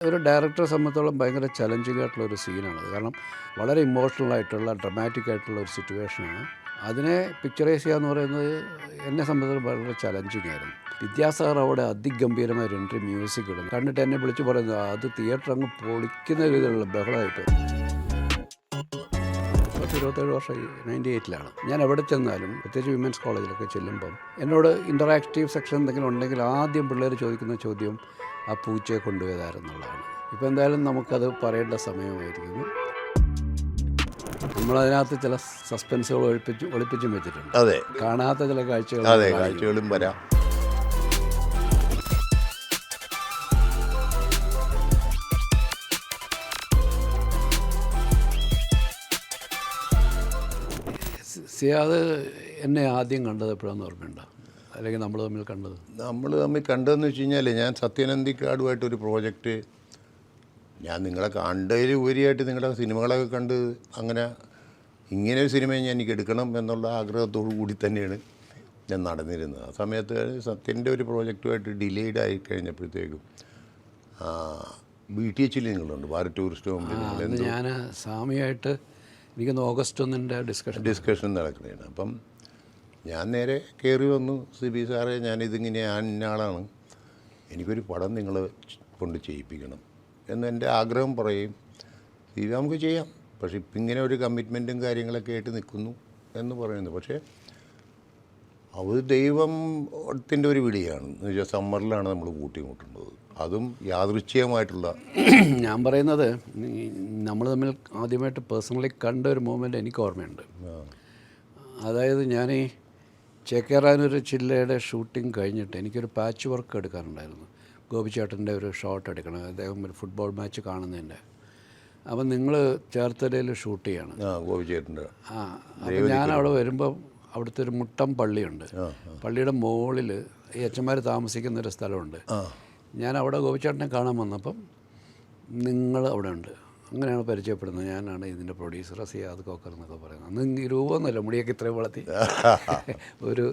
ഒരു ഡയറക്ടറെ സംബന്ധിച്ചോളം ഭയങ്കര ചലഞ്ചിങ് ആയിട്ടുള്ള ഒരു സീനാണത്. കാരണം വളരെ ഇമോഷണൽ ആയിട്ടുള്ള ഡ്രമാറ്റിക് ആയിട്ടുള്ള ഒരു സിറ്റുവേഷനാണ്. അതിനെ പിക്ചറൈസ് ചെയ്യുക എന്ന് പറയുന്നത് എന്നെ സംബന്ധിച്ച് വളരെ ചലഞ്ചിങ് ആയിരുന്നു. വിദ്യാസാഗർ അവിടെ അതിഗംഭീരമായ ഒരു എൻട്രി മ്യൂസിക് ഇടുന്നു. കണ്ടിട്ട് എന്നെ വിളിച്ച് പറയുന്നത് അത് തിയേറ്റർ അങ്ങ് പൊളിക്കുന്ന രീതിയിലുള്ള ബഹളമായിപ്പോയി. 27 വർഷമായി, 98ലാണ്. ഞാൻ എവിടെ ചെന്നാലും, പ്രത്യേകിച്ച് വിമൻസ് കോളേജിലൊക്കെ ചെല്ലുമ്പം എന്നോട് ഇൻ്ററാക്റ്റീവ് സെക്ഷൻ എന്തെങ്കിലും ഉണ്ടെങ്കിൽ ആദ്യം പിള്ളേർ ചോദിക്കുന്ന ചോദ്യം ആ പൂച്ചയെ കൊണ്ടുപോയതാരെന്നുള്ളതാണ്. ഇപ്പോൾ എന്തായാലും നമുക്കത് പറയേണ്ട സമയമായിരിക്കുന്നു. നമ്മളതിനകത്ത് ചില സസ്പെൻസുകൾ ഒളിപ്പിച്ചും വെച്ചിട്ടുണ്ട്. അതെ, കാണാത്ത ചില കാഴ്ചകളും വരാം. സിയാദ് എന്നെ ആദ്യം കണ്ടത് എപ്പോഴാണെന്ന് ഓർമ്മയുണ്ടോ? അല്ലെങ്കിൽ നമ്മൾ തമ്മിൽ കണ്ടതെന്ന് വെച്ച് കഴിഞ്ഞാൽ, ഞാൻ സത്യനന്ദിക്കാടുമായിട്ടൊരു പ്രോജക്റ്റ്, ഞാൻ നിങ്ങളെ കണ്ടതിൽ ഉപരിയായിട്ട് നിങ്ങളുടെ സിനിമകളൊക്കെ കണ്ട് അങ്ങനെ ഇങ്ങനെയൊരു സിനിമ എനിക്ക് എടുക്കണം എന്നുള്ള ആഗ്രഹത്തോടു കൂടി തന്നെയാണ് ഞാൻ നടന്നിരുന്നത്. ആ സമയത്ത് സത്യൻ്റെ ഒരു പ്രോജക്റ്റുമായിട്ട് ഡിലേഡ് ആയി കഴിഞ്ഞപ്പോഴത്തേക്കും BTH നിങ്ങളുണ്ട്, ഭാരത് ടൂറിസ്റ്റ് ഹോമിൽ ഞാൻ സ്വാമിയായിട്ട് എനിക്കൊന്ന് ഓഗസ്റ്റ് 1 ഡിസ്കഷൻ നടക്കുന്നതാണ്. അപ്പം ഞാൻ നേരെ കയറി വന്നു, സിബി സാറേ ഞാനിതിങ്ങനെ ഇന്ന ആളാണ്, എനിക്കൊരു പടം നിങ്ങൾ കൊണ്ട് ചെയ്യിപ്പിക്കണം എന്ന് എൻ്റെ ആഗ്രഹം പറയും. സിബി നമുക്ക് ചെയ്യാം, പക്ഷേ ഇപ്പം ഇങ്ങനെ ഒരു കമ്മിറ്റ്മെൻറ്റും കാര്യങ്ങളൊക്കെ ആയിട്ട് നിൽക്കുന്നു എന്ന് പറയുന്നു. പക്ഷേ അത് ദൈവത്തിൻ്റെ ഒരു വിളിയാണ്. എന്ന് വെച്ചാൽ സമ്മറിലാണ് നമ്മൾ കൂട്ടിമുട്ടുന്നത്, അതും യാദൃച്ഛികമായിട്ടുള്ള. ഞാൻ പറയുന്നത് നമ്മൾ തമ്മിൽ ആദ്യമായിട്ട് പേഴ്സണലി കണ്ട ഒരു മൂമെൻ്റ് എനിക്ക് ഓർമ്മയുണ്ട്. അതായത് ഞാൻ ഈ ചേക്കേറാനൊരു ചില്ലയുടെ ഷൂട്ടിംഗ് കഴിഞ്ഞിട്ട് എനിക്കൊരു പാച്ച് വർക്ക് എടുക്കാനുണ്ടായിരുന്നു. ഗോപിച്ചേട്ടൻ്റെ ഒരു ഷോട്ട് എടുക്കണം, അദ്ദേഹം ഒരു ഫുട്ബോൾ മാച്ച് കാണുന്നതിൻ്റെ. അപ്പം നിങ്ങൾ ചേർത്തലയിൽ ഷൂട്ട് ചെയ്യാണ്, ഗോപിച്ചേട്ടൻ്റെ. അപ്പം ഞാൻ അവിടെ വരുമ്പോൾ അവിടുത്തെ ഒരു മുട്ടം പള്ളിയുണ്ട്, പള്ളിയുടെ മുകളിൽ ഈ അച്ഛന്മാർ താമസിക്കുന്നൊരു സ്ഥലമുണ്ട്. ഞാൻ അവിടെ ഗോപിച്ചേട്ടനെ കാണാൻ വന്നപ്പം നിങ്ങൾ അവിടെ ഉണ്ട്. അങ്ങനെയാണ് പരിചയപ്പെടുന്നത്. ഞാനാണ് ഇതിൻ്റെ പ്രൊഡ്യൂസർ സിയാദ് കോക്കർ എന്നൊക്കെ പറയുന്നത്. അന്ന് രൂപമൊന്നുമില്ല, മുടിയൊക്കെ ഇത്രയും വളർത്തി ഒരു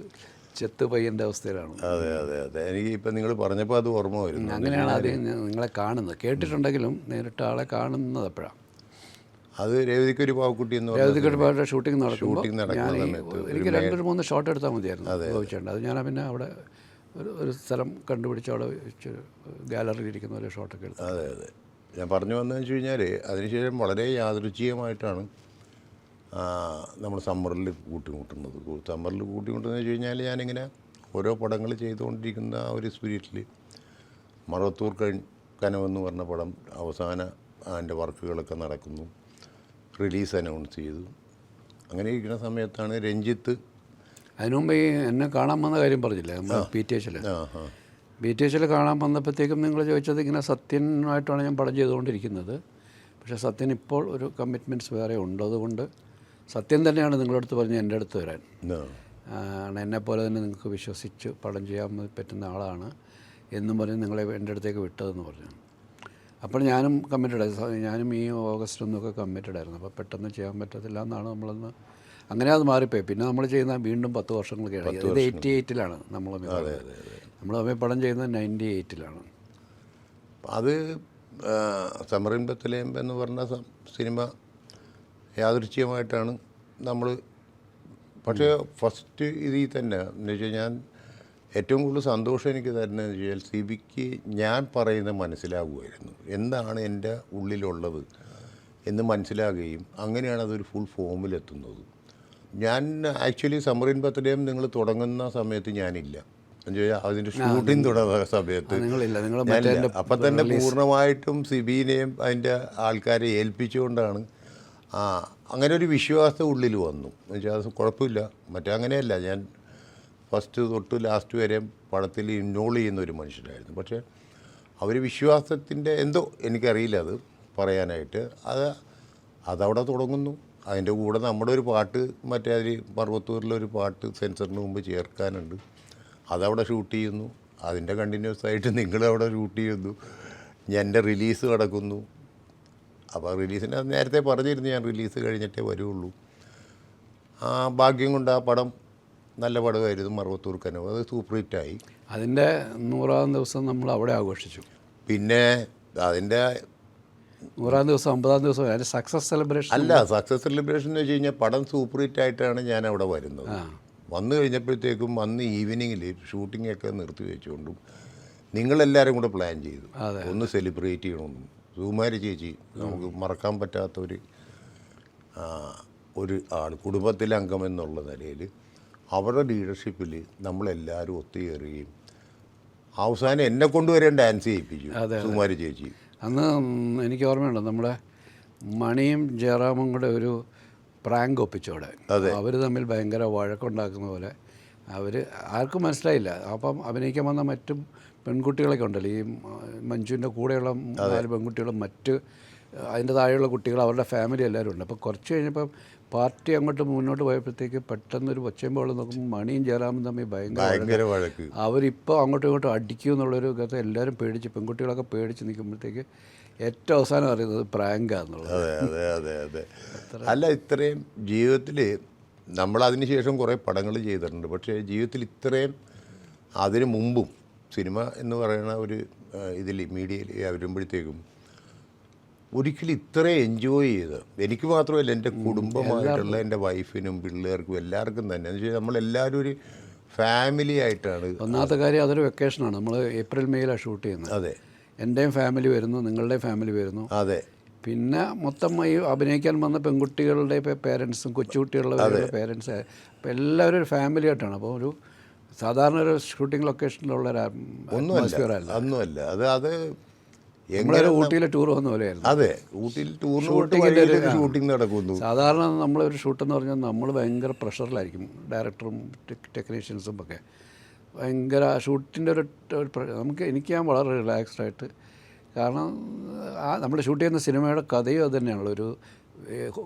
ചെത്ത് പയ്യൻ്റെ അവസ്ഥയിലാണ്. അതെ അതെ അതെ, എനിക്ക് ഇപ്പം നിങ്ങൾ പറഞ്ഞപ്പോൾ അത് ഓർമ്മ വരുന്നു. അങ്ങനെയാണ് ആദ്യം നിങ്ങളെ കാണുന്നത്. കേട്ടിട്ടുണ്ടെങ്കിലും നേരിട്ട് ആളെ കാണുന്നത് എപ്പോഴാണ്? അത് രേവതിക്കൊരു പാവക്കുട്ടി എന്ന് രേവതിക്കൊരു പാവയുടെ ഷൂട്ടിംഗ് നടക്കുമ്പോൾ എനിക്ക് 2-3 ഷോട്ട് എടുത്താൽ മതിയായിരുന്നു ഗോപിച്ചേട്ടൻ. അത് ഞാൻ പിന്നെ അവിടെ ഒരു സ്ഥലം കണ്ടുപിടിച്ച് അവിടെ വെച്ച് ഗാലറിയിൽ ഇരിക്കുന്ന ഒരു ഷോട്ടൊക്കെ എടുത്തു. അതെ അതെ, ഞാൻ പറഞ്ഞു വന്നതെന്ന് വെച്ച് കഴിഞ്ഞാൽ, അതിനുശേഷം വളരെ യാദൃച്ഛികമായിട്ടാണ് നമ്മൾ സമ്മറിൽ കൂട്ടിമുട്ടുന്നത്. സമ്മറിൽ കൂട്ടിമുട്ടുന്നത് വെച്ച് കഴിഞ്ഞാൽ, ഞാനിങ്ങനെ ഓരോ പടങ്ങൾ ചെയ്തുകൊണ്ടിരിക്കുന്ന ആ ഒരു സ്പിരിറ്റിൽ മറവത്തൂർ കനവെന്ന് പറഞ്ഞ പടം അവസാന അതിൻ്റെ വർക്കുകളൊക്കെ നടക്കുന്നു, റിലീസ് അനൗൺസ് ചെയ്തു. അങ്ങനെ ഇരിക്കുന്ന സമയത്താണ് രഞ്ജിത്ത്. അതിനുമുമ്പ് ഈ എന്നെ കാണാൻ വന്ന കാര്യം പറഞ്ഞില്ലേ, നമ്മൾ BTHൽ കാണാൻ വന്നപ്പോഴത്തേക്കും നിങ്ങൾ ചോദിച്ചത് ഇങ്ങനെ സത്യനുമായിട്ടാണ് ഞാൻ പടം ചെയ്തുകൊണ്ടിരിക്കുന്നത്. പക്ഷേ സത്യൻ ഇപ്പോൾ ഒരു കമ്മിറ്റ്മെൻറ്റ്സ് വേറെ ഉണ്ട്. അതുകൊണ്ട് സത്യൻ തന്നെയാണ് നിങ്ങളുടെ അടുത്ത് പറഞ്ഞ് എൻ്റെ അടുത്ത് വരാൻ. എന്നെപ്പോലെ തന്നെ നിങ്ങൾക്ക് വിശ്വസിച്ച് പടം ചെയ്യാൻ പറ്റുന്ന ആളാണ് എന്നും പറഞ്ഞ് നിങ്ങളെ എൻ്റെ അടുത്തേക്ക് വിട്ടതെന്ന് പറഞ്ഞു. അപ്പോൾ ഞാനും കമ്മിറ്റഡായി, ഞാനും ഈ ഓഗസ്റ്റ് 1 കമ്മിറ്റഡ് ആയിരുന്നു. അപ്പോൾ പെട്ടെന്ന് ചെയ്യാൻ പറ്റത്തില്ല എന്നാണ് നമ്മളൊന്ന്, അങ്ങനെ അത് മാറിപ്പോയി. പിന്നെ നമ്മൾ ചെയ്യുന്ന വീണ്ടും 10 വർഷങ്ങൾ കഴിഞ്ഞു. ഇത് 88ലാണ് നമ്മൾ തമ്മിൽ പടം ചെയ്യുന്നത് 98ലാണ്. അത് സമറിൻ ബത്തലേം എന്ന് പറഞ്ഞ സിനിമ യാദൃച്ഛികമായിട്ടാണ് നമ്മൾ. പക്ഷേ ഫസ്റ്റ് ഇതിൽ തന്നെ എന്ന് വെച്ചാൽ, ഞാൻ ഏറ്റവും കൂടുതൽ സന്തോഷം എനിക്ക് തരുന്നതെന്ന് വെച്ചാൽ, സിബിക്ക് ഞാൻ പറയുന്നത് മനസ്സിലാകുമായിരുന്നു, എന്താണ് എൻ്റെ ഉള്ളിലുള്ളത് എന്ന് മനസ്സിലാകുകയും അങ്ങനെയാണ് അതൊരു ഫുൾ ഫോമിലെത്തുന്നത്. ഞാൻ ആക്ച്വലി സമറിൻ ബത്തലേം നിങ്ങൾ തുടങ്ങുന്ന സമയത്ത് ഞാനില്ല, എന്ന് വെച്ചാൽ അതിൻ്റെ ഷൂട്ടിംഗ് തുടങ്ങുന്ന സമയത്ത് ഞാനില്ല. അപ്പം തന്നെ പൂർണ്ണമായിട്ടും സിബിനെയും അതിൻ്റെ ആൾക്കാരെ ഏൽപ്പിച്ചുകൊണ്ടാണ് അങ്ങനെ ഒരു വിശ്വാസം ഉള്ളിൽ വന്നു. എന്ന് വെച്ചാൽ അത് കുഴപ്പമില്ല, മറ്റേ അങ്ങനെയല്ല, ഞാൻ ഫസ്റ്റ് തൊട്ട് ലാസ്റ്റ് വരെ പടത്തിൽ ഇൻവോൾവ് ചെയ്യുന്ന ഒരു മനുഷ്യനായിരുന്നു. പക്ഷേ അവർ വിശ്വാസത്തിൻ്റെ എന്തോ എനിക്കറിയില്ല അത് പറയാനായിട്ട്, അതവിടെ തുടങ്ങുന്നു. അതിൻ്റെ കൂടെ നമ്മുടെ ഒരു പാട്ട്, മറ്റേ അതിൽ പർവ്വത്തൂരിലൊരു പാട്ട് സെൻസറിന് മുമ്പ് ചേർക്കാനുണ്ട്, അതവിടെ ഷൂട്ട് ചെയ്യുന്നു. അതിൻ്റെ കണ്ടിന്യൂസ് ആയിട്ട് നിങ്ങളവിടെ ഷൂട്ട് ചെയ്യുന്നു. എൻ്റെ റിലീസ് നടക്കുന്നു. അപ്പോൾ റിലീസിന് നേരത്തെ പറഞ്ഞിരുന്നു, ഞാൻ റിലീസ് കഴിഞ്ഞിട്ടേ വരുള്ളൂ. ഭാഗ്യം കൊണ്ട് ആ പടം നല്ല പടമായിരുന്നു, മറവത്തൂർ കനവ്. അത് സൂപ്പർ ഹിറ്റായി. അതിൻ്റെ 100ാം ദിവസം നമ്മൾ അവിടെ ആഘോഷിച്ചു. പിന്നെ അതിൻ്റെ 100-ാം ദിവസം 50-ാം ദിവസം അതിൻ്റെ സക്സസ് സെലിബ്രേഷൻ അല്ല, സക്സസ് സെലിബ്രേഷൻ എന്ന് വെച്ച് കഴിഞ്ഞാൽ പടം സൂപ്പർ ഹിറ്റ് ആയിട്ടാണ് ഞാൻ അവിടെ വരുന്നത്. വന്നു കഴിഞ്ഞപ്പോഴത്തേക്കും അന്ന് ഈവനിങ്ങിൽ ഷൂട്ടിങ്ങൊക്കെ നിർത്തി വെച്ചുകൊണ്ടും നിങ്ങളെല്ലാവരും കൂടെ പ്ലാൻ ചെയ്തു ഒന്ന് സെലിബ്രേറ്റ് ചെയ്യണമെന്നും. സുകുമാരി ചേച്ചി നമുക്ക് മറക്കാൻ പറ്റാത്ത ഒരു ആൾ, കുടുംബത്തിലെ അംഗം എന്നുള്ള നിലയിൽ അവരുടെ ലീഡർഷിപ്പിൽ നമ്മളെല്ലാവരും ഒത്തുചേരുകയും അവസാനം എന്നെ കൊണ്ടുവരാൻ ഡാൻസ് ചെയ്യിപ്പിച്ചു സുകുമാരി ചേച്ചി. അന്ന് എനിക്ക് ഓർമ്മയുണ്ട്, നമ്മുടെ മണിയും ജയറാമും കൂടെ ഒരു പ്രാങ്ക് ഒപ്പിച്ചോടെ. അവർ തമ്മിൽ ഭയങ്കര വഴക്കുണ്ടാക്കുന്ന പോലെ അവർ ആർക്കും മനസ്സിലായില്ല. അപ്പം അഭിനയിക്കാൻ വന്ന മറ്റും പെൺകുട്ടികളൊക്കെ ഉണ്ടല്ലോ, ഈ മഞ്ജുവിൻ്റെ കൂടെയുള്ള 4 പെൺകുട്ടികളും മറ്റ് അതിൻ്റെ താഴെയുള്ള കുട്ടികൾ, അവരുടെ ഫാമിലി എല്ലാവരും ഉണ്ട്. അപ്പോൾ കുറച്ച് കഴിഞ്ഞപ്പം പാർട്ടി അങ്ങോട്ട് മുന്നോട്ട് പോയപ്പോഴത്തേക്ക് പെട്ടെന്നൊരു ഒച്ചയുമ്പോൾ നോക്കുമ്പോൾ മണിയും ജയറാമും തമ്മിൽ ഭയങ്കര വഴക്ക്. അവരിപ്പോൾ അങ്ങോട്ടും ഇങ്ങോട്ടും അടിക്കും എന്നുള്ളൊരു കഥ എല്ലാവരും പേടിച്ച്, പെൺകുട്ടികളൊക്കെ പേടിച്ച് നിൽക്കുമ്പോഴത്തേക്ക് ഏറ്റവും അവസാനം അറിയുന്നത് പ്രാങ്കാന്നുള്ളത്. അതെ. അല്ല, ഇത്രയും ജീവിതത്തിൽ നമ്മളതിന് ശേഷം കുറേ പടങ്ങൾ ചെയ്തിട്ടുണ്ട്. പക്ഷേ ജീവിതത്തിൽ ഇത്രയും അതിന് മുമ്പും സിനിമ എന്ന് പറയുന്ന ഒരു ഇതിൽ മീഡിയയിൽ വരുമ്പോഴത്തേക്കും ഒരിക്കലും ഇത്രയും എൻജോയ് ചെയ്ത് എനിക്ക് മാത്രമല്ല എൻ്റെ കുടുംബമായിട്ടുള്ള എൻ്റെ വൈഫിനും പിള്ളേർക്കും എല്ലാവർക്കും തന്നെ എന്ന് വെച്ചാൽ നമ്മളെല്ലാവരും ഒരു ഫാമിലി ആയിട്ടാണ്. ഒന്നാമത്തെ കാര്യം അതൊരു വെക്കേഷനാണ്. നമ്മൾ ഏപ്രിൽ മെയ്യിലാണ് ഷൂട്ട് ചെയ്യുന്നത്. അതെ, എൻ്റെയും ഫാമിലി വരുന്നു, നിങ്ങളുടെയും ഫാമിലി വരുന്നു. അതെ. പിന്നെ മൊത്തം ഈ അഭിനയിക്കാൻ വന്ന പെൺകുട്ടികളുടെ പേരൻസും കൊച്ചുകുട്ടികളുടെ പേരൻസ്, അപ്പോൾ എല്ലാവരും ഒരു ഫാമിലി ആയിട്ടാണ്. അപ്പോൾ ഒരു സാധാരണ ഒരു ഷൂട്ടിംഗ് ലൊക്കേഷനിലുള്ള ഒന്നുമല്ല. അത് നമ്മളൊരു ഊട്ടിയിലെ ടൂർ വന്ന പോലെയായിരുന്നു. അതെ, ഊട്ടിയിൽ ഷൂട്ടിംഗ് നടക്കുന്നു. സാധാരണ നമ്മളൊരു ഷൂട്ടെന്ന് പറഞ്ഞാൽ നമ്മൾ ഭയങ്കര പ്രഷറിലായിരിക്കും, ഡയറക്ടറും ടെക്നീഷ്യൻസും ഒക്കെ ഭയങ്കര ഷൂട്ടിൻ്റെ എനിക്ക് ഞാൻ വളരെ റിലാക്സ്ഡ് ആയിട്ട്, കാരണം നമ്മൾ ഷൂട്ട് ചെയ്യുന്ന സിനിമയുടെ കഥയും അത് തന്നെയാണല്ലോ, ഒരു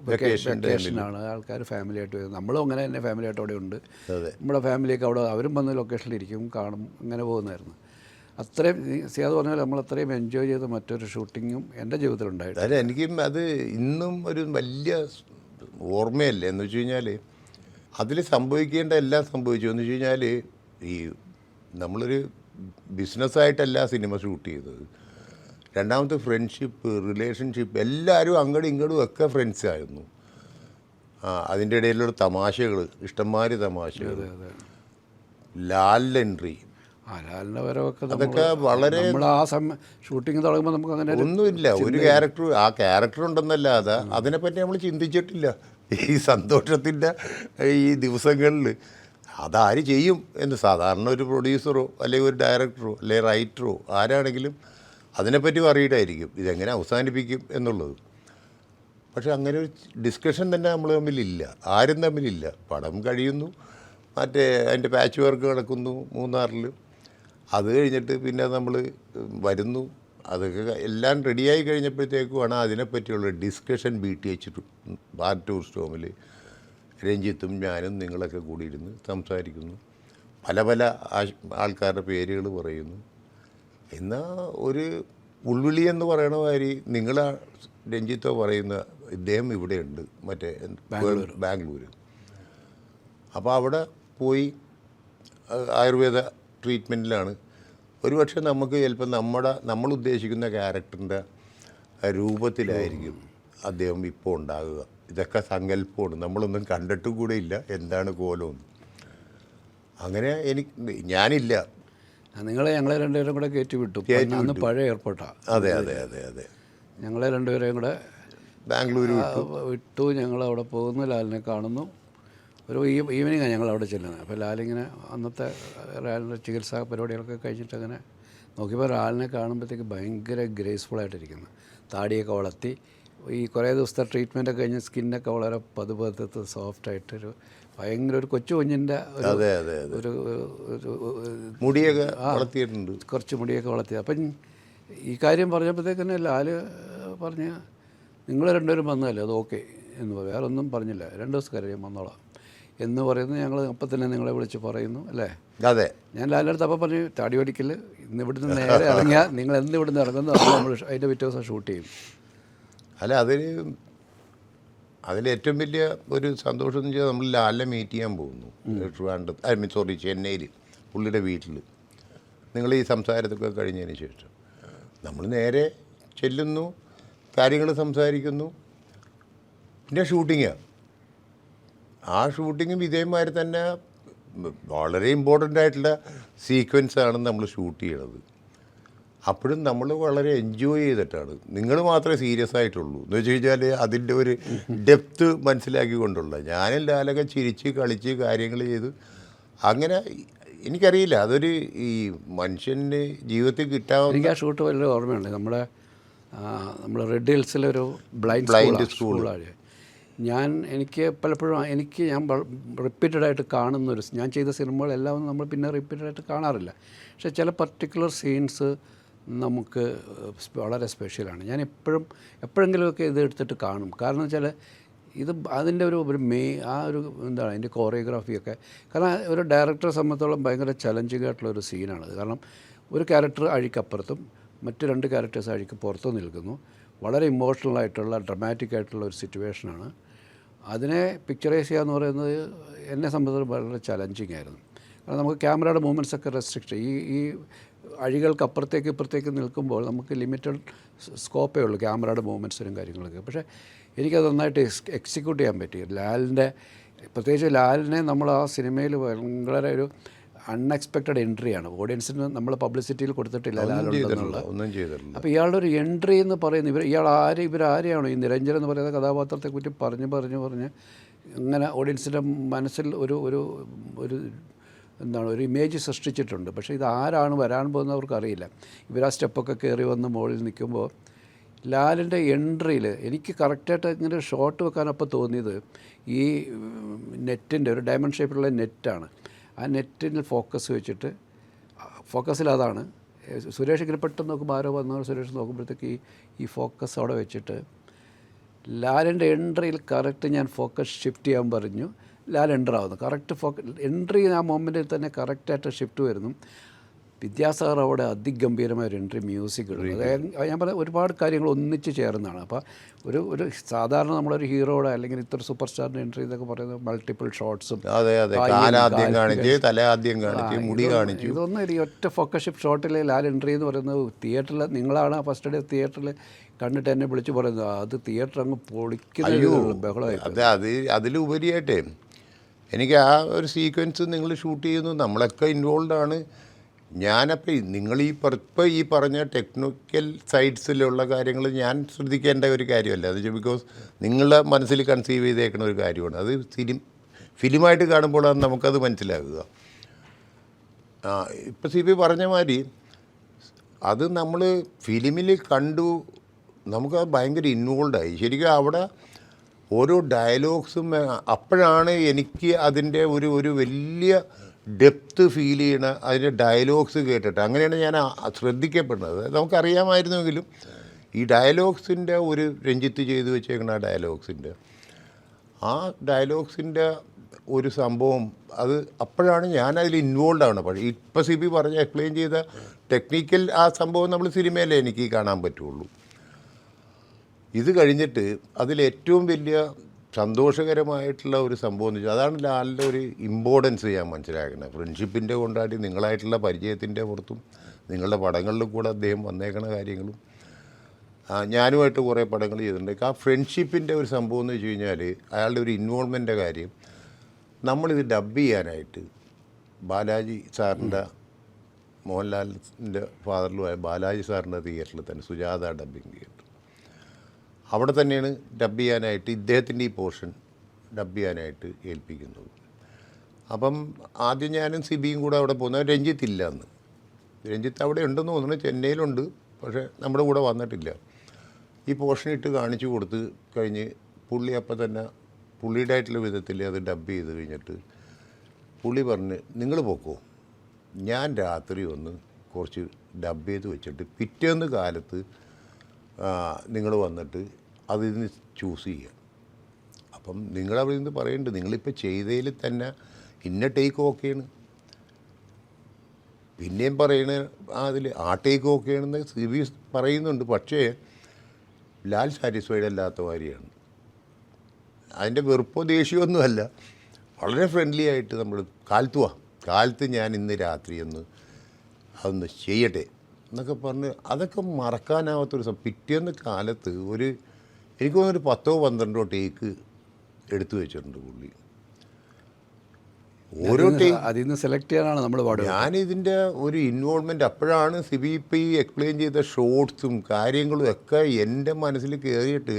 വെക്കേഷനാണ്, ആൾക്കാർ ഫാമിലി ആയിട്ട് വരുന്നത്. നമ്മളും അങ്ങനെ തന്നെ ഫാമിലി ആയിട്ട് അവിടെ ഉണ്ട്. നമ്മുടെ ഫാമിലിയൊക്കെ അവിടെ, അവരും വന്ന് ലൊക്കേഷനിലിരിക്കും, കാണും, അങ്ങനെ പോകുന്നതായിരുന്നു. അത്രയും സിയാദ് പറഞ്ഞാൽ നമ്മൾ അത്രയും എൻജോയ് ചെയ്ത മറ്റൊരു ഷൂട്ടിങ്ങും എൻ്റെ ജീവിതത്തിലുണ്ടായിട്ടില്ല. അല്ല, എനിക്കും അത് ഇന്നും ഒരു വലിയ ഓർമ്മയല്ലേ. എന്ന് വെച്ച് കഴിഞ്ഞാൽ അതിൽ സംഭവിക്കേണ്ട എല്ലാം സംഭവിച്ചു. എന്ന് വെച്ച് കഴിഞ്ഞാൽ ഈ നമ്മളൊരു ബിസിനസ്സായിട്ടല്ല സിനിമ ഷൂട്ട് ചെയ്തത്. രണ്ടാമത്തെ ഫ്രണ്ട്ഷിപ്പ്, റിലേഷൻഷിപ്പ്, എല്ലാവരും അങ്ങോട്ടും ഇങ്ങോട്ടും ഒക്കെ ഫ്രണ്ട്സ് ആയിരുന്നു. അതിൻ്റെ ഇടയിലുള്ള തമാശകൾ, ഇഷ്ടംമാതിരി തമാശകൾ, ലാലിൻ്റെ എൻട്രി, ലാലിൻ്റെ വരവൊക്കെ അതൊക്കെ വളരെ ആ ഷൂട്ടിങ് തുടങ്ങുമ്പോൾ നമുക്ക് അങ്ങനെ ഒന്നുമില്ല. ഒരു ക്യാരക്ടർ ഉണ്ടെന്നല്ലാതെ അതിനെപ്പറ്റി നമ്മൾ ചിന്തിച്ചിട്ടില്ല. ഈ സന്തോഷത്തിൻ്റെ ഈ ദിവസങ്ങളിൽ അതാര് ചെയ്യും എന്ന് സാധാരണ ഒരു പ്രൊഡ്യൂസറോ അല്ലെങ്കിൽ ഒരു ഡയറക്ടറോ അല്ലെങ്കിൽ റൈറ്ററോ ആരാണെങ്കിലും അതിനെപ്പറ്റി പറയിട്ടായിരിക്കും ഇതെങ്ങനെ അവസാനിപ്പിക്കും എന്നുള്ളത്. പക്ഷെ അങ്ങനെ ഒരു ഡിസ്കഷൻ തന്നെ നമ്മൾ തമ്മിലില്ല, ആരും തമ്മിലില്ല. പടം കഴിയുന്നു, മറ്റേ അതിൻ്റെ പാച്ച് വർക്ക് നടക്കുന്നു മൂന്നാറിൽ, അത് കഴിഞ്ഞിട്ട് പിന്നെ നമ്മൾ വരുന്നു, അതൊക്കെ എല്ലാം റെഡിയായി കഴിഞ്ഞപ്പോഴത്തേക്കുമാണ് അതിനെപ്പറ്റിയുള്ള ഡിസ്കഷൻ BTH ബാർ ടൂറിസ്റ്റ് ഹോമിൽ രഞ്ജിത്തും ഞാനും നിങ്ങളൊക്കെ കൂടി ഇരുന്ന് സംസാരിക്കുന്നു. പല ആൾക്കാരുടെ പേരുകൾ പറയുന്നു. എന്നാൽ ഒരു ഉൾവിളി എന്ന് പറയണ മാതിരി നിങ്ങൾ രഞ്ജിത്തോ പറയുന്ന ഇദ്ദേഹം ഇവിടെയുണ്ട്, മറ്റേ ബാംഗ്ലൂർ. അപ്പോൾ അവിടെ പോയി ആയുർവേദ ട്രീറ്റ്മെൻറ്റിലാണ്. ഒരുപക്ഷെ നമുക്ക് ചിലപ്പോൾ നമ്മൾ ഉദ്ദേശിക്കുന്ന ക്യാരക്ടറിൻ്റെ രൂപത്തിലായിരിക്കും അദ്ദേഹം ഇപ്പോൾ ഉണ്ടാകുക. ഇതൊക്കെ സങ്കല്പമാണ്, നമ്മളൊന്നും കണ്ടിട്ടും കൂടെ ഇല്ല എന്താണ് കോലമെന്ന്. അങ്ങനെ ഞാനില്ല, ഞങ്ങളെ രണ്ടുപേരും കൂടെ കയറ്റി വിട്ടു. അന്ന് പഴയ എയർപോർട്ടാണ്. അതെ. ഞങ്ങളെ രണ്ടുപേരെയും കൂടെ ബാംഗ്ലൂർ വിട്ടു. ഞങ്ങൾ അവിടെ പോകുന്നു, ലാലിനെ കാണുന്നു. ഒരു ഈവനിങ്ങാണ് ഞങ്ങൾ അവിടെ ചെല്ലുന്നത്. അപ്പോൾ ലാലിങ്ങനെ അന്നത്തെ ലാലിൻ്റെ ചികിത്സാ പരിപാടികളൊക്കെ കഴിച്ചിട്ട് അങ്ങനെ നോക്കിയപ്പോൾ ലാലിനെ കാണുമ്പോഴത്തേക്ക് ഭയങ്കര ഗ്രേസ്ഫുള്ളായിട്ടിരിക്കുന്നു. താടിയൊക്കെ വളർത്തി, ഈ കുറേ ദിവസത്തെ ട്രീറ്റ്മെൻറ്റൊക്കെ കഴിഞ്ഞ് സ്കിന്നൊക്കെ വളരെ പതുപതുത്ത് സോഫ്റ്റായിട്ടൊരു ഭയങ്കര ഒരു കൊച്ചു കുഞ്ഞിൻ്റെ ഒരു മുടിയൊക്കെ വളർത്തിയിട്ടുണ്ട്, കുറച്ച് മുടിയൊക്കെ വളർത്തി. അപ്പം ഈ കാര്യം പറഞ്ഞപ്പോഴത്തേക്ക് തന്നെ ലാല് പറഞ്ഞ് നിങ്ങൾ രണ്ടുപേരും വന്നതല്ലേ, അത് ഓക്കെ എന്ന് പറയും. വേറെ ഒന്നും പറഞ്ഞില്ല. 2 ദിവസം കാര്യം വന്നോളാം എന്ന് പറയുന്നു. ഞങ്ങൾ അപ്പം തന്നെ നിങ്ങളെ വിളിച്ച് പറയുന്നു അല്ലേ. അതെ, ഞാൻ ലാലിൻ്റെ അടുത്ത് അപ്പം പറഞ്ഞു, താടി പഠിക്കൽ ഇന്ന് ഇവിടുന്ന് നേരെ ഇറങ്ങിയാൽ നിങ്ങൾ എന്ന് ഇവിടുന്ന് ഇറങ്ങുന്നു അപ്പോൾ നമ്മൾ അതിൻ്റെ പിറ്റേ ദിവസം ഷൂട്ട് ചെയ്യും. അല്ല, അതിലേറ്റവും വലിയ ഒരു സന്തോഷം എന്ന് വെച്ചാൽ നമ്മൾ ലാലിനെ മീറ്റ് ചെയ്യാൻ പോകുന്നു ട്രിവാൻഡ്രത്ത്, ചെന്നൈയിൽ പുള്ളിയുടെ വീട്ടിൽ. നിങ്ങൾ ഈ സംസാരത്തൊക്കെ കഴിഞ്ഞതിന് ശേഷം നമ്മൾ നേരെ ചെല്ലുന്നു, കാര്യങ്ങൾ സംസാരിക്കുന്നു, പിന്നെ ഷൂട്ടിങ്ങാണ്. ആ ഷൂട്ടിങ്ങും ഇതേമാതിരി തന്നെ വളരെ ഇമ്പോർട്ടൻ്റ് ആയിട്ടുള്ള സീക്വൻസാണ് നമ്മൾ ഷൂട്ട് ചെയ്യണത്. അപ്പോഴും നമ്മൾ വളരെ എൻജോയ് ചെയ്തിട്ടാണ്. നിങ്ങൾ മാത്രമേ സീരിയസ് ആയിട്ടുള്ളൂ എന്ന് വെച്ച് കഴിഞ്ഞാൽ അതിൻ്റെ ഒരു ഡെപ്ത്ത് മനസ്സിലാക്കിക്കൊണ്ടുള്ള. ഞാനും ലാലൊക്കെ ചിരിച്ച് കളിച്ച് കാര്യങ്ങൾ ചെയ്ത് അങ്ങനെ എനിക്കറിയില്ല, അതൊരു ഈ മനുഷ്യന് ജീവിതത്തിൽ കിട്ടാവുന്ന. എനിക്ക് ആ ഷൂട്ട് വലിയ ഓർമ്മയുണ്ട്. നമ്മൾ റെഡ് ഹിൽസിലൊരു ബ്ലൈൻഡ് സ്കൂളാണ്. എനിക്ക് പലപ്പോഴും ഞാൻ റിപ്പീറ്റഡായിട്ട് കാണുന്നൊരു, ഞാൻ ചെയ്ത സിനിമകളെല്ലാം നമ്മൾ പിന്നെ റിപ്പീറ്റഡായിട്ട് കാണാറില്ല. പക്ഷേ ചില പർട്ടിക്കുലർ സീൻസ് നമുക്ക് വളരെ സ്പെഷ്യലാണ്. ഞാൻ എപ്പോഴെങ്കിലുമൊക്കെ ഇത് എടുത്തിട്ട് കാണും. കാരണം വെച്ചാൽ അതിൻ്റെ ഒരു ആ ഒരു എന്താണ് അതിൻ്റെ കോറിയോഗ്രാഫിയൊക്കെ. കാരണം ഒരു ഡയറക്ടറെ സംബന്ധിച്ചോളം ഭയങ്കര ചലഞ്ചിങ് ആയിട്ടുള്ളൊരു സീനാണത്. കാരണം ഒരു ക്യാരക്ടർ അഴിക്കപ്പുറത്തും മറ്റ് 2 ക്യാരക്ടേഴ്സ് അഴിക്ക് പുറത്തും നിൽക്കുന്നു. വളരെ ഇമോഷണലായിട്ടുള്ള ഡ്രമാറ്റിക് ആയിട്ടുള്ള ഒരു സിറ്റുവേഷനാണ്. അതിനെ പിക്ചറൈസ് ചെയ്യുക എന്ന് പറയുന്നത് എന്നെ സംബന്ധിച്ച് വളരെ ചലഞ്ചിങ് ആയിരുന്നു. കാരണം നമുക്ക് ക്യാമറയുടെ മൂവ്മെൻറ്റ്സ് ഒക്കെ റെസ്ട്രിക്റ്റ്, ഈ അഴികൾക്ക് അപ്പുറത്തേക്ക് ഇപ്പുറത്തേക്ക് നിൽക്കുമ്പോൾ നമുക്ക് ലിമിറ്റഡ് സ്കോപ്പേ ഉള്ളൂ ക്യാമറയുടെ മൂവ്മെൻറ്റ്സിനും കാര്യങ്ങളൊക്കെ. പക്ഷേ എനിക്കത് നന്നായിട്ട് എക്സിക്യൂട്ട് ചെയ്യാൻ പറ്റി. പ്രത്യേകിച്ച് ലാലിനെ നമ്മൾ ആ സിനിമയിൽ ഭയങ്കര ഒരു അൺഎക്സ്പെക്റ്റഡ് എൻട്രിയാണ്. ഓഡിയൻസിന് നമ്മൾ പബ്ലിസിറ്റിയിൽ കൊടുത്തിട്ടില്ല ലാലുണ്ടെന്നുള്ള. അപ്പോൾ ഇയാളുടെ ഒരു എൻട്രി എന്ന് പറയുന്നത് ഇവരാരെയാണോ ഈ നിരഞ്ജൻ എന്ന് പറയുന്ന കഥാപാത്രത്തെക്കുറിച്ച് പറഞ്ഞ് അങ്ങനെ ഓഡിയൻസിൻ്റെ മനസ്സിൽ ഒരു എന്താണ് ഒരു ഇമേജ് സൃഷ്ടിച്ചിട്ടുണ്ട്. പക്ഷേ ഇത് ആരാണ് വരാൻ പോകുന്നവർക്ക് അറിയില്ല. ഇവർ ആ സ്റ്റെപ്പൊക്കെ കയറി വന്ന് മുകളിൽ നിൽക്കുമ്പോൾ ലാലിൻ്റെ എൻട്രിയിൽ എനിക്ക് കറക്റ്റായിട്ട് ഇങ്ങനെ ഷോട്ട് വെക്കാനപ്പോൾ തോന്നിയത് ഈ നെറ്റിൻ്റെ ഒരു ഡയമണ്ട് ഷേപ്പിലുള്ള നെറ്റാണ്. ആ നെറ്റിൽ ഫോക്കസ് വെച്ചിട്ട് ഫോക്കസിൽ അതാണ് സുരേഷ് ഇങ്ങനെ പെട്ടെന്ന് നോക്കുമ്പോൾ ആരോ വന്നവർ സുരേഷ് നോക്കുമ്പോഴത്തേക്ക് ഈ ഫോക്കസ് അവിടെ വെച്ചിട്ട് ലാലിൻ്റെ എൻട്രിയിൽ കറക്റ്റ് ഞാൻ ഫോക്കസ് ഷിഫ്റ്റ് ചെയ്യാൻ പറഞ്ഞു. ലാൽ എൻ്റർ ആവുന്നു. കറക്റ്റ് എൻട്രി ആ മൊമെൻറ്റിൽ തന്നെ കറക്റ്റായിട്ട് ഷിഫ്റ്റ് വരുന്നു. വിദ്യാസാഗർ അവിടെ അതിഗംഭീരമായൊരു എൻട്രി മ്യൂസിക് ഇടുന്നു. അതായത് ഞാൻ പറഞ്ഞ ഒരുപാട് കാര്യങ്ങൾ ഒന്നിച്ച് ചേർന്നതാണ്. അപ്പോൾ ഒരു സാധാരണ നമ്മളൊരു ഹീറോയുടെ അല്ലെങ്കിൽ ഇത്ര സൂപ്പർ സ്റ്റാറിൻ്റെ എൻട്രി എന്നൊക്കെ പറയുന്നത് മൾട്ടിപ്പിൾ ഷോട്ട്സും ഇതൊന്നും ഈ ഒറ്റ ഫോക്കസ് ഷിഫ്റ്റ് ഷോട്ടിൽ ലാൽ എൻട്രി എന്ന് പറയുന്നത് തിയേറ്ററിൽ നിങ്ങളാണ് ഫസ്റ്റ് ഡേ തിയേറ്ററിൽ കണ്ടിട്ട് എന്നെ വിളിച്ച് പറയുന്നത് അത് തിയേറ്റർ അങ്ങ് പൊളിക്കുന്ന ബഹളമായി. അതിലുപരിയായിട്ടേ എനിക്ക് ആ ഒരു സീക്വൻസ് നിങ്ങൾ ഷൂട്ട് ചെയ്യുന്നു, നമ്മളൊക്കെ ഇൻവോൾവ് ആണ്. ഞാനപ്പോൾ നിങ്ങൾ ഇപ്പോൾ ഈ പറഞ്ഞ ടെക്നിക്കൽ സൈഡ്സിലുള്ള കാര്യങ്ങൾ ഞാൻ ശ്രദ്ധിക്കേണ്ട ഒരു കാര്യമല്ല. അത് ബിക്കോസ് നിങ്ങളുടെ മനസ്സിൽ കൺസീവ് ചെയ്തേക്കുന്ന ഒരു കാര്യമാണ്. അത് ഫിലിമായിട്ട് കാണുമ്പോഴാണ് നമുക്കത് മനസ്സിലാകുക. ഇപ്പോൾ CP പറഞ്ഞ മാതിരി അത് നമ്മൾ ഫിലിമിൽ കണ്ടു, നമുക്കത് ഭയങ്കര ഇൻവോൾവായി. ശരിക്കും അവിടെ ഓരോ ഡയലോഗ്സും അപ്പോഴാണ് എനിക്ക് അതിൻ്റെ ഒരു വലിയ ഡെപ്ത്ത് ഫീൽ ചെയ്യണ അതിൻ്റെ ഡയലോഗ്സ് കേട്ടിട്ട്. അങ്ങനെയാണ് ഞാൻ ശ്രദ്ധിക്കപ്പെടുന്നത്. നമുക്കറിയാമായിരുന്നെങ്കിലും ഈ ഡയലോഗ്സിൻ്റെ ഒരു രഞ്ജിത്ത് ചെയ്തു വെച്ചേക്കുന്ന ആ ഡയലോഗ്സിൻ്റെ ഒരു സംഭവം അത് അപ്പോഴാണ് ഞാനതിൽ ഇൻവോൾവ് ആവണം. പക്ഷേ ഇപ്പോൾ CP പറഞ്ഞ് എക്സ്പ്ലെയിൻ ചെയ്ത ടെക്നിക്കൽ ആ സംഭവം നമ്മൾ സിനിമയിലേ എനിക്ക് കാണാൻ പറ്റുള്ളൂ. ഇത് കഴിഞ്ഞിട്ട് അതിലേറ്റവും വലിയ സന്തോഷകരമായിട്ടുള്ള ഒരു സംഭവം എന്ന് വെച്ചാൽ അതാണ് ലാലിൻ്റെ ഒരു ഇമ്പോർട്ടൻസ് ഞാൻ മനസ്സിലാക്കുന്നത്. ഫ്രണ്ട്ഷിപ്പിൻ്റെ കൊണ്ടാടി നിങ്ങളായിട്ടുള്ള പരിചയത്തിൻ്റെ പുറത്തും നിങ്ങളുടെ പടങ്ങളിലും കൂടെ അദ്ദേഹം വന്നേക്കണ കാര്യങ്ങളും ഞാനുമായിട്ട് കുറേ പടങ്ങൾ ചെയ്തിട്ടുണ്ട്. ആ ഫ്രണ്ട്ഷിപ്പിൻ്റെ ഒരു സംഭവം എന്ന് വെച്ച് കഴിഞ്ഞാൽ അയാളുടെ ഒരു ഇൻവോൾവ്മെൻ്റ് കാര്യം. നമ്മളിത് ഡബ് ചെയ്യാനായിട്ട് ബാലാജി സാറിൻ്റെ മോഹൻലാലിൻ്റെ ഫാദറിലുമായ ബാലാജി സാറിൻ്റെ തിയേറ്ററിൽ തന്നെ സുജാത ഡബ്ബിങ് തിയേറ്റർ അവിടെ തന്നെയാണ് ഡബ് ചെയ്യാനായിട്ട് ഇദ്ദേഹത്തിൻ്റെ ഈ പോർഷൻ ഡബ് ചെയ്യാനായിട്ട് ഏൽപ്പിക്കുന്നത്. അപ്പം ആദ്യം ഞാനും സിബിയും കൂടെ അവിടെ പോകുന്നത്. രഞ്ജിത്ത് ഇല്ല അന്ന്. രഞ്ജിത്ത് അവിടെ ഉണ്ടെന്ന് തോന്നുന്നു, ചെന്നൈയിലുണ്ട്, പക്ഷേ നമ്മുടെ കൂടെ വന്നിട്ടില്ല. ഈ പോർഷൻ ഇട്ട് കാണിച്ചു കൊടുത്ത് കഴിഞ്ഞ് പുള്ളി അപ്പം തന്നെ പുള്ളിയുടെ ആയിട്ടുള്ള വിധത്തിൽ അത് ഡബ് ചെയ്ത് കഴിഞ്ഞിട്ട് പുള്ളി പറഞ്ഞ് നിങ്ങൾ പോക്കോ, ഞാൻ രാത്രി ഒന്ന് കുറച്ച് ഡബ് ചെയ്ത് വെച്ചിട്ട് പിറ്റേന്ന് കാലത്ത് നിങ്ങൾ വന്നിട്ട് അതിന് ചൂസ് ചെയ്യുക. അപ്പം നിങ്ങളവിടെ നിന്ന് പറയുന്നുണ്ട് നിങ്ങളിപ്പോൾ ചെയ്തതിൽ തന്നെ ഇന്ന ടേക്ക് ഓക്കെയാണ്, പിന്നെയും പറയണ അതിൽ ആ ടേക്ക് ഓക്കെയാണെന്ന് CP പറയുന്നുണ്ട്. പക്ഷേ ലാൽ സാറ്റിസ്ഫൈഡ് അല്ലാത്ത മാതിരിയാണ്. അതിൻ്റെ വെറുപ്പോ ദേഷ്യമൊന്നുമല്ല, വളരെ ഫ്രണ്ട്ലി ആയിട്ട് നമ്മൾ കാലത്ത് ഞാൻ ഇന്ന് രാത്രി അതൊന്ന് ചെയ്യട്ടെ എന്നൊക്കെ പറഞ്ഞ് അതൊക്കെ മറക്കാനാവാത്തൊരു പിറ്റേന്ന് കാലത്ത് എനിക്ക് തോന്നുന്നൊരു 10-12 ടേക്ക് എടുത്തു വെച്ചിട്ടുണ്ട് പുള്ളി. ഓരോ അതിൽ നിന്ന് സെലക്ട് ചെയ്യാനാണ് നമ്മൾ പാടുക. ഞാനിതിൻ്റെ ഒരു ഇൻവോൾവ്മെൻറ്റ് അപ്പോഴാണ് സിബി ഇപ്പോൾ ഈ എക്സ്പ്ലെയിൻ ചെയ്ത ഷോർട്സും കാര്യങ്ങളും ഒക്കെ എൻ്റെ മനസ്സിൽ കയറിയിട്ട്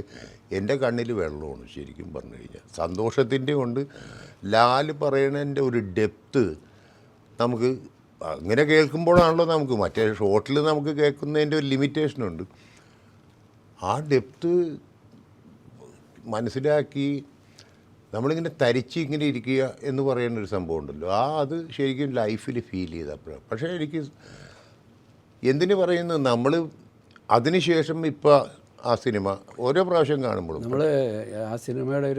എൻ്റെ കണ്ണിൽ വെള്ളമാണ് ശരിക്കും പറഞ്ഞു കഴിഞ്ഞാൽ. സന്തോഷത്തിൻ്റെ കൊണ്ട് ലാല് പറയണതിൻ്റെ ഒരു ഡെപ്ത്ത് നമുക്ക് അങ്ങനെ കേൾക്കുമ്പോഴാണല്ലോ നമുക്ക് മറ്റേ ഷോർട്ടിൽ നമുക്ക് കേൾക്കുന്നതിൻ്റെ ഒരു ലിമിറ്റേഷനുണ്ട്. ആ ഡെപ്ത്ത് മനസ്സിലാക്കി നമ്മളിങ്ങനെ തരിച്ച് ഇങ്ങനെ ഇരിക്കുക എന്ന് പറയുന്നൊരു സംഭവം ഉണ്ടല്ലോ, അത് ശരിക്കും ലൈഫിൽ ഫീൽ ചെയ്തപ്പോഴാണ്. പക്ഷേ എനിക്ക് എന്തിനു പറയുന്നു, നമ്മൾ അതിനുശേഷം ഇപ്പോൾ ആ സിനിമ ഓരോ പ്രാവശ്യം കാണുമ്പോഴും നമ്മൾ ആ സിനിമയുടെ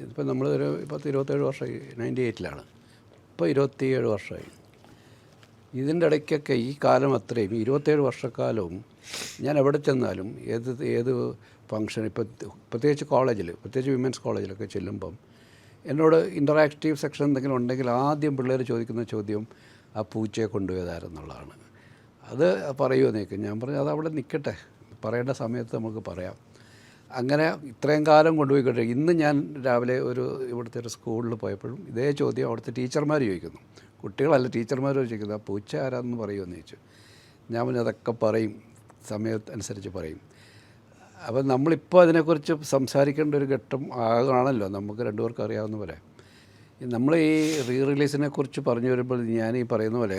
ഇപ്പം നമ്മളൊരു 27 വർഷമായി, 98ലാണ്, ഇപ്പോൾ 27 വർഷമായി. ഇതിൻ്റെ ഇടയ്ക്കൊക്കെ ഈ കാലം അത്രയും 27 വർഷക്കാലവും ഞാൻ എവിടെ ചെന്നാലും ഏത് ഫങ്ഷൻ, പ്രത്യേകിച്ച് കോളേജിൽ, പ്രത്യേകിച്ച് വിമൻസ് കോളേജിലൊക്കെ ചെല്ലുമ്പം എന്നോട് ഇൻ്ററാക്റ്റീവ് സെക്ഷൻ എന്തെങ്കിലും ഉണ്ടെങ്കിൽ ആദ്യം പിള്ളേർ ചോദിക്കുന്ന ചോദ്യം ആ പൂച്ചയെ കൊണ്ടുപോയതാരെന്നുള്ളതാണ്. അത് പറയുമോ നീക്ക്? ഞാൻ പറഞ്ഞു അത് അവിടെ നിൽക്കട്ടെ, പറയേണ്ട സമയത്ത് നമുക്ക് പറയാം. അങ്ങനെ ഇത്രയും കാലം കൊണ്ടുപോയിക്കോട്ടെ. ഇന്ന് ഞാൻ രാവിലെ ഇവിടുത്തെ ഒരു സ്കൂളിൽ പോയപ്പോഴും ഇതേ ചോദ്യം അവിടുത്തെ ടീച്ചർമാർ ചോദിക്കുന്നു. കുട്ടികളല്ല, ടീച്ചർമാർ ചോദിക്കുന്നത് ആ പൂച്ച ആരാന്ന് പറയുമെന്ന് ചോദിച്ചു. ഞാൻ പറഞ്ഞു അതൊക്കെ പറയും, സമയത്തനുസരിച്ച് പറയും. അപ്പം നമ്മളിപ്പോൾ അതിനെക്കുറിച്ച് സംസാരിക്കേണ്ട ഒരു ഘട്ടം ആകണമല്ലോ, നമുക്ക് രണ്ടുപേർക്കും അറിയാവുന്ന പോലെ. നമ്മൾ ഈ റിലീസിനെ കുറിച്ച് പറഞ്ഞു വരുമ്പോൾ ഞാൻ ഈ പറയുന്ന പോലെ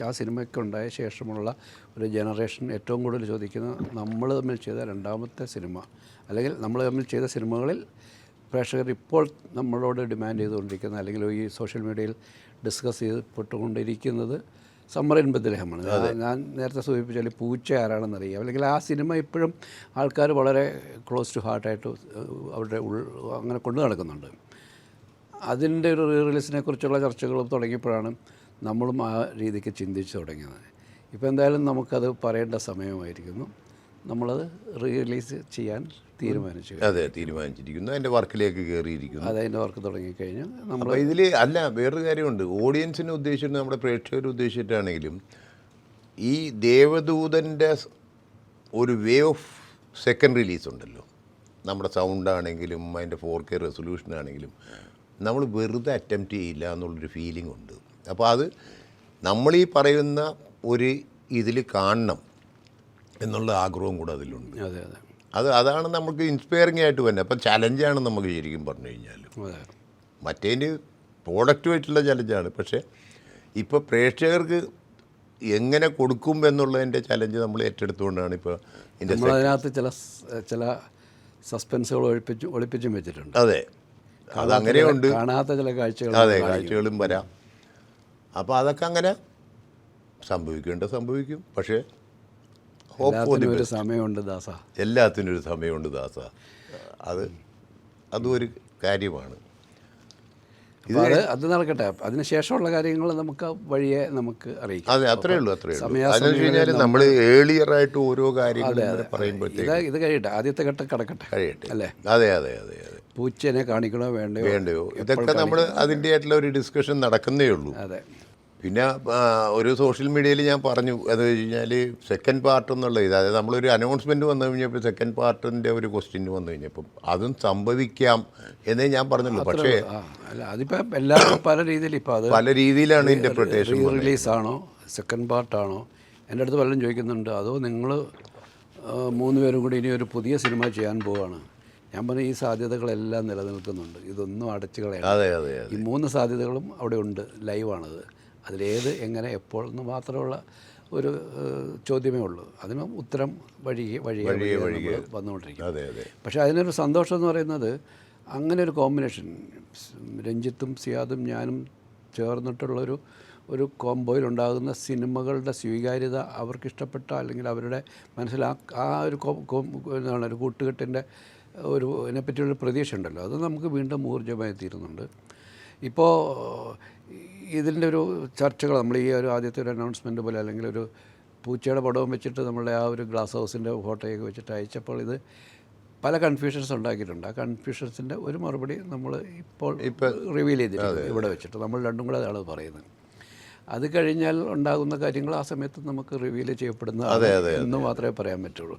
ആ സിനിമയ്ക്ക് ഉണ്ടായ ശേഷമുള്ള ഒരു ജനറേഷൻ ഏറ്റവും കൂടുതൽ ചോദിക്കുന്നത് നമ്മൾ തമ്മിൽ ചെയ്ത രണ്ടാമത്തെ സിനിമ, അല്ലെങ്കിൽ നമ്മൾ തമ്മിൽ ചെയ്ത സിനിമകളിൽ പ്രേക്ഷകർ ഇപ്പോൾ നമ്മളോട് ഡിമാൻഡ് ചെയ്തുകൊണ്ടിരിക്കുന്ന, അല്ലെങ്കിൽ ഈ സോഷ്യൽ മീഡിയയിൽ ഡിസ്കസ് ചെയ്യപ്പെട്ടുകൊണ്ടിരിക്കുന്നത് സമ്മർ ഇൻ ബത്ലഹേമാണ്. ഞാൻ നേരത്തെ സൂചിപ്പിച്ചാൽ പൂച്ച ആരാണെന്നറിയാം, അല്ലെങ്കിൽ ആ സിനിമ ഇപ്പോഴും ആൾക്കാർ വളരെ ക്ലോസ് ടു ഹാർട്ടായിട്ട് അവരുടെ അങ്ങനെ കൊണ്ടു നടക്കുന്നുണ്ട്. അതിൻ്റെ ഒരു റിലീസിനെ കുറിച്ചുള്ള ചർച്ചകൾ തുടങ്ങിയപ്പോഴാണ് നമ്മളും ആ രീതിക്ക് ചിന്തിച്ച് തുടങ്ങിയത്. ഇപ്പോൾ എന്തായാലും നമുക്കത് പറയേണ്ട സമയമായിരിക്കുന്നു. നമ്മളത് റിലീസ് ചെയ്യാൻ തീരുമാനിച്ചു. അതെ, തീരുമാനിച്ചിരിക്കുന്നു. അതിൻ്റെ വർക്കിലേക്ക് കയറിയിരിക്കുന്നു. അതെ, അതിൻ്റെ വർക്ക് തുടങ്ങിക്കഴിഞ്ഞു. നമ്മൾ ഇതിൽ അല്ല, വേറൊരു കാര്യമുണ്ട്. ഓഡിയൻസിനെ ഉദ്ദേശിച്ചിട്ട്, നമ്മുടെ പ്രേക്ഷകരെ ഉദ്ദേശിച്ചിട്ടാണെങ്കിലും ഈ ദേവദൂതൻ്റെ ഒരു വേ ഓഫ് സെക്കൻഡ് റിലീസ് ഉണ്ടല്ലോ, നമ്മുടെ സൗണ്ടാണെങ്കിലും അതിൻ്റെ 4K റെസൊല്യൂഷനാണെങ്കിലും നമ്മൾ വെറുതെ അറ്റംപ്റ്റ് ചെയ്യില്ല എന്നുള്ളൊരു ഫീലിംഗ് ഉണ്ട്. അപ്പോൾ അത് നമ്മളീ പറയുന്ന ഒരു ഇതിൽ കാണണം എന്നുള്ള ആഗ്രഹവും കൂടെ അതിലുണ്ട്. അതെ അതെ, അതാണ് നമുക്ക് ഇൻസ്പയറിംഗ് ആയിട്ട് തന്നെ. അപ്പം ചലഞ്ചാണ് നമുക്ക് ശരിക്കും പറഞ്ഞു കഴിഞ്ഞാൽ. മറ്റേന് പ്രോഡക്റ്റുമായിട്ടുള്ള ചലഞ്ചാണ്, പക്ഷേ ഇപ്പോൾ പ്രേക്ഷകർക്ക് എങ്ങനെ കൊടുക്കും എന്നുള്ളതിൻ്റെ ചലഞ്ച് നമ്മൾ ഏറ്റെടുത്തുകൊണ്ടാണ് ഇപ്പോൾ അതിനകത്ത് ചില സസ്പെൻസുകൾ ഒളിപ്പിച്ചും വെച്ചിട്ടുണ്ട്. അതെ, അതങ്ങനെയുണ്ട്. കാണാത്ത ചില കാഴ്ചകൾ, അതെ, കാഴ്ചകളും വരാം. അപ്പോൾ അതൊക്കെ അങ്ങനെ സംഭവിക്കും. പക്ഷേ എല്ലാത്തിനും ഒരു സമയമുണ്ട് ദാസ. എല്ലാത്തിനും ഒരു സമയമുണ്ട് ദാസ. അതും ഒരു കാര്യമാണ്. അത് നടക്കട്ടെ. അതിനുശേഷമുള്ള കാര്യങ്ങൾ നമുക്ക് വഴിയെ നമുക്ക് അറിയിക്കാം. അതെ, അത്രയേ ഉള്ളൂ. അതെന്ന് വെച്ച് കഴിഞ്ഞാൽ നമ്മൾ ഏർലിയറായിട്ട് ഓരോ കാര്യങ്ങളും പറയുമ്പോഴത്തേക്ക് ഇത് കഴിയട്ടെ, ആദ്യത്തെ ഘട്ടം കിടക്കട്ടെ, കഴിയട്ടെ. അല്ലേ? അതെ. പൂച്ചനെ കാണിക്കണോ വേണ്ടയോ, ഇതൊക്കെ നമ്മൾ അതിൻ്റെ ആയിട്ടുള്ള ഒരു ഡിസ്കഷൻ നടക്കുന്നേ ഉള്ളൂ. അതെ. പിന്നെ ഒരു സോഷ്യൽ മീഡിയയിൽ ഞാൻ പറഞ്ഞു, അത് വെച്ച് കഴിഞ്ഞാൽ സെക്കൻഡ് പാർട്ട് എന്നുള്ള അതായത് നമ്മളൊരു അനൗൺസ്മെൻറ്റ് വന്നു കഴിഞ്ഞപ്പോൾ സെക്കൻഡ് പാർട്ടിൻ്റെ ഒരു ക്വസ്റ്റ്യൻ വന്നു കഴിഞ്ഞപ്പം അതും സംഭവിക്കാം എന്നേ ഞാൻ പറഞ്ഞുള്ളൂ. പക്ഷേ അല്ല, അതിപ്പോൾ എല്ലാവരും പല രീതിയിൽ, ഇപ്പോൾ അത് പല രീതിയിലാണ് ഇൻ്റർപ്രിട്ടേഷൻ. റിലീസാണോ സെക്കൻഡ് പാർട്ടാണോ? എൻ്റെ അടുത്ത് പലരും ചോദിക്കുന്നുണ്ട്, അതോ നിങ്ങൾ 3 പേരും കൂടി ഇനി ഒരു പുതിയ സിനിമ ചെയ്യാൻ പോവുകയാണ്. ഞാൻ പറഞ്ഞു ഈ സാധ്യതകളെല്ലാം നിലനിൽക്കുന്നുണ്ട്, ഇതൊന്നും അടച്ചു കളയാം. അതെ. ഈ 3 സാധ്യതകളും അവിടെ ഉണ്ട്, ലൈവാണത്. അതിലേത് എങ്ങനെ എപ്പോൾ എന്ന് മാത്രമുള്ള ഒരു ചോദ്യമേ ഉള്ളൂ. അതിന് ഉത്തരം വഴിയെ വന്നുകൊണ്ടിരിക്കും. പക്ഷേ അതിനൊരു സന്തോഷം എന്ന് പറയുന്നത്, അങ്ങനെ ഒരു കോമ്പിനേഷൻ രഞ്ജിത്തും സിയാദും ഞാനും ചേർന്നിട്ടുള്ളൊരു കോംബോയിലുണ്ടാകുന്ന സിനിമകളുടെ സ്വീകാര്യത അവർക്കിഷ്ടപ്പെട്ട, അല്ലെങ്കിൽ അവരുടെ മനസ്സിൽ ആ ഒരു എന്താണ് ഒരു കൂട്ടുകെട്ടിൻ്റെ ഇതിനെപ്പറ്റിയുള്ളൊരു പ്രതീക്ഷ ഉണ്ടല്ലോ, അത് നമുക്ക് വീണ്ടും ഊർജ്ജമായി തീരുന്നുണ്ട്. ഇപ്പോൾ ഇതിൻ്റെ ഒരു ചർച്ചകൾ നമ്മൾ ഈ ഒരു ആദ്യത്തെ ഒരു അനൗൺസ്മെൻറ്റ് പോലെ, അല്ലെങ്കിൽ ഒരു പൂച്ചയുടെ പടവും വെച്ചിട്ട് നമ്മളുടെ ആ ഒരു ഗ്ലാസ് ഹൗസിൻ്റെ ഫോട്ടോയൊക്കെ വെച്ചിട്ട് അയച്ചപ്പോൾ ഇത് പല കൺഫ്യൂഷൻസ് ഉണ്ടാക്കിയിട്ടുണ്ട്. ആ കൺഫ്യൂഷൻസിൻ്റെ ഒരു മറുപടി നമ്മൾ ഇപ്പോൾ റിവീൽ ചെയ്തിട്ടുണ്ട് ഇവിടെ വെച്ചിട്ട്. നമ്മൾ രണ്ടും കൂടെ അതാണ് പറയുന്നത്. അത് കഴിഞ്ഞാൽ ഉണ്ടാകുന്ന കാര്യങ്ങൾ ആ സമയത്ത് നമുക്ക് റിവീൽ ചെയ്യപ്പെടുന്നതാണ് എന്ന് മാത്രമേ പറയാൻ പറ്റുള്ളൂ.